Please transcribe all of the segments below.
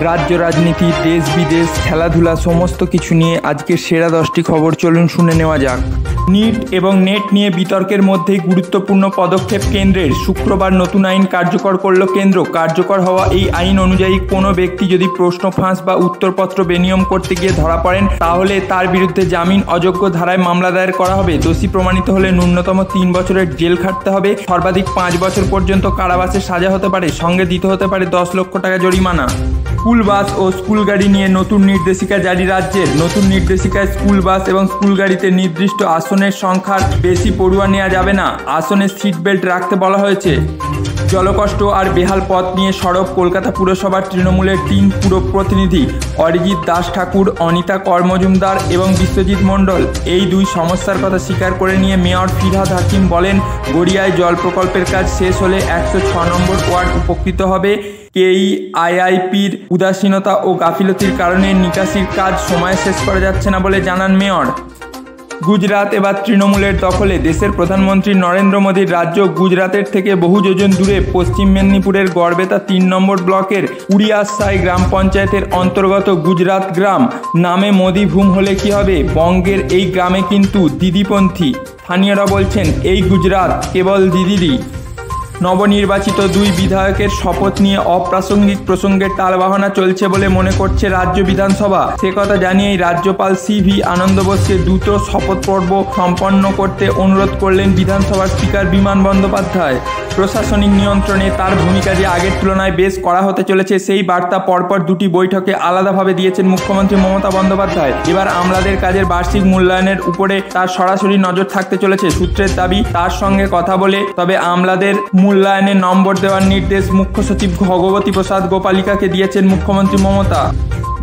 রাজ্য রাজনীতি, দেশ বিদেশ, খেলাধুলা সমস্ত কিছু নিয়ে আজকের সেরা 10টি খবর চলুন শুনে নেওয়া যাক। নিট এবং নেট নিয়ে বিতর্কের মধ্যেই গুরুত্বপূর্ণ পদক্ষেপ কেন্দ্রের। শুক্রবার নতুন আইন কার্যকর করল কেন্দ্র। কার্যকর হওয়া এই আইন অনুযায়ী কোনো ব্যক্তি যদি প্রশ্ন ফাঁস বা উত্তরপত্র বেনিয়ম করতে গিয়ে ধরা পড়েন তাহলে তার বিরুদ্ধে জামিন অযোগ্য ধারায় মামলা দায়ের করা হবে। দোষী প্রমাণিত হলে ন্যূনতম 3 বছরের জেল খাটতে হবে, সর্বাধিক 5 বছর পর্যন্ত কারাবাসের সাজা হতে পারে, সঙ্গে দিতে হতে পারে 10 লক্ষ টাকা জরিমানা। স্কুল বাস ও স্কুল গাড়ি নিয়ে নতুন নির্দেশিকা জারি রাজ্যের। নতুন নির্দেশিকায় স্কুল বাস এবং স্কুল গাড়িতে নির্দিষ্ট আসনের সংখ্যার বেশি পড়ুয়া নেওয়া যাবে না। আসনে সিট বেল্ট রাখতে বলা হয়েছে। জলকষ্ট আর বেহাল পথ নিয়ে সরব কলকাতা পুরসভার তৃণমূলের 3 পুর প্রতিনিধি অরিজিৎ দাস ঠাকুর, অনিতা কর মজুমদার এবং বিশ্বজিৎ মণ্ডল। এই 2 সমস্যার কথা স্বীকার করে নিয়ে মেয়র ফিরহাদ হাকিম বলেন, গড়িয়ায় জল প্রকল্পের কাজ শেষ হলে 106 নম্বর ওয়ার্ড উপকৃত হবে। কেইআইআইপির উদাসীনতা ও গাফিলতির কারণে নিকাশির কাজ সময়ে শেষ করা যাচ্ছে না বলে জানান মেয়র। গুজরাট এবার তৃণমূলের দখলে। দেশের প্রধানমন্ত্রী নরেন্দ্র মোদীর রাজ্য গুজরাতের থেকে বহু যোজন দূরে পশ্চিম মেদিনীপুরের গড়বেতা 3 নম্বর ব্লকের উড়িয়াসাই গ্রাম পঞ্চায়েতের অন্তর্গত গুজরাত গ্রাম নামে মোদী ভূম হলে কি হবে? বঙ্গের এই গ্রামে কিন্তু দিদিপন্থী। স্থানীয়রা বলছেন এই গুজরাট কেবল দিদিরই। নবনির্বাচিত 2 বিধায়কের শপথ নিয়ে অপ্রাসঙ্গিক প্রসঙ্গের টালবাহানা চলছে বলে মনে করছে রাজ্য বিধানসভা। সে কথা জানিয়েই রাজ্যপাল CV আনন্দ বোসকে দ্রুত শপথ পর্ব সম্পন্ন করতে অনুরোধ করলেন বিধানসভার স্পিকার বিমান বন্দ্যোপাধ্যায়। প্রশাসনিক নিয়ন্ত্রণে তার ভূমিকা যে আগের তুলনায় বেশ কড়া হতে চলেছে সেই বার্তা পরপর 2টি বৈঠকে আলাদাভাবে দিয়েছেন মুখ্যমন্ত্রী মমতা বন্দ্যোপাধ্যায়। এবার আমলাদের কাজের বার্ষিক মূল্যায়নের উপরে তার সরাসরি নজর থাকতে চলেছে। সূত্রের দাবি, তার সঙ্গে কথা বলে তবে আমলাদের মূল্যায়নে নম্বর দেওয়ার নির্দেশ মুখ্য সচিব ভগবতী প্রসাদ গোপালিকাকে দিয়েছেন মুখ্যমন্ত্রী মমতা।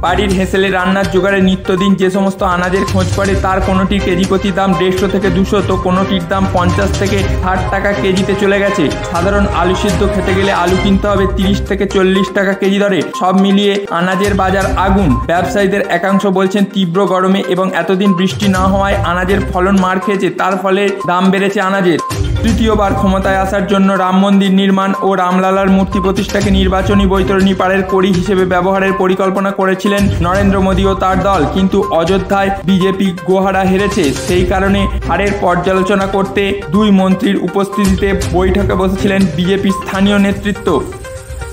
বাড়ির হেঁসেলে রান্নার জোগাড়ে নিত্যদিন যে সমস্ত আনাজের খোঁজ পড়ে তার কোনোটির কেজি প্রতি দাম 150 থেকে 200, তো কোনোটির দাম 50 থেকে 60 টাকা কেজিতে চলে গেছে। সাধারণ আলু সিদ্ধ খেতে গেলে আলু কিনতে হবে 30 থেকে 40 টাকা কেজি দরে। সব মিলিয়ে আনাজের বাজার আগুন। ব্যবসায়ীদের একাংশ বলছেন তীব্র গরমে এবং এতদিন বৃষ্টি না হওয়ায় আনাজের ফলন মার খেয়েছে, তার ফলে দাম বেড়েছে আনাজের। তৃতীয়বার ক্ষমতায় আসার জন্য রাম মন্দির নির্মাণ ও রামলালার মূর্তি প্রতিষ্ঠাকে নির্বাচনী বৈতরণী পারের কড়ি হিসেবে ব্যবহারের পরিকল্পনা করেছিলেন নরেন্দ্র মোদী ও তার দল, কিন্তু অযোধ্যায় বিজেপি গোহারা হেরেছে। সেই কারণে হারের পর্যালোচনা করতে 2 মন্ত্রীর উপস্থিতিতে বৈঠকে বসেছিলেন বিজেপির স্থানীয় নেতৃত্ব।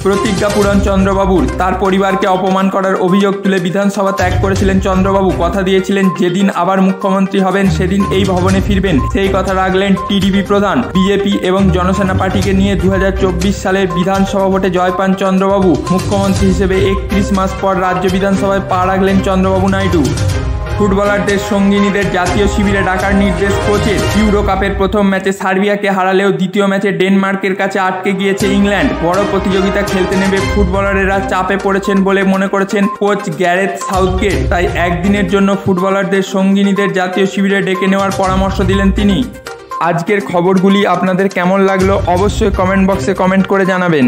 প্রতিজ্ঞা পূরণ চন্দ্রবাবুর। তার পরিবারকে অপমান করার অভিযোগ তুলে বিধানসভা ত্যাগ করেছিলেন চন্দ্রবাবু। কথা দিয়েছিলেন যেদিন আবার মুখ্যমন্ত্রী হবেন সেদিন এই ভবনে ফিরবেন। সেই কথা রাখলেন টিডিপি প্রধান। বিজেপি এবং জনসেনা পার্টিকে নিয়ে 2024 সালের বিধানসভা ভোটে জয় পান চন্দ্রবাবু। মুখ্যমন্ত্রী হিসেবে 31 মাস পর রাজ্য বিধানসভায় পা রাখলেন চন্দ্রবাবু নাইডু। ফুটবলারদের সঙ্গিনীদের জাতীয় শিবিরে ডাকার নির্দেশ কোচের। ইউরো কাপের প্রথম ম্যাচে সার্বিয়াকে হারালেও দ্বিতীয় ম্যাচে ডেনমার্কের কাছে আটকে গিয়েছে ইংল্যান্ড। বড় প্রতিযোগিতা খেলতে নেমে ফুটবলারেরা চাপে পড়েছেন বলে মনে করেছেন কোচ গ্যারেথ সাউথগেট। তাই একদিনের জন্য ফুটবলারদের সঙ্গিনীদের জাতীয় শিবিরে ডেকে নেওয়ার পরামর্শ দিলেন তিনি। আজকের খবরগুলি আপনাদের কেমন লাগলো অবশ্যই কমেন্ট বক্সে কমেন্ট করে জানাবেন।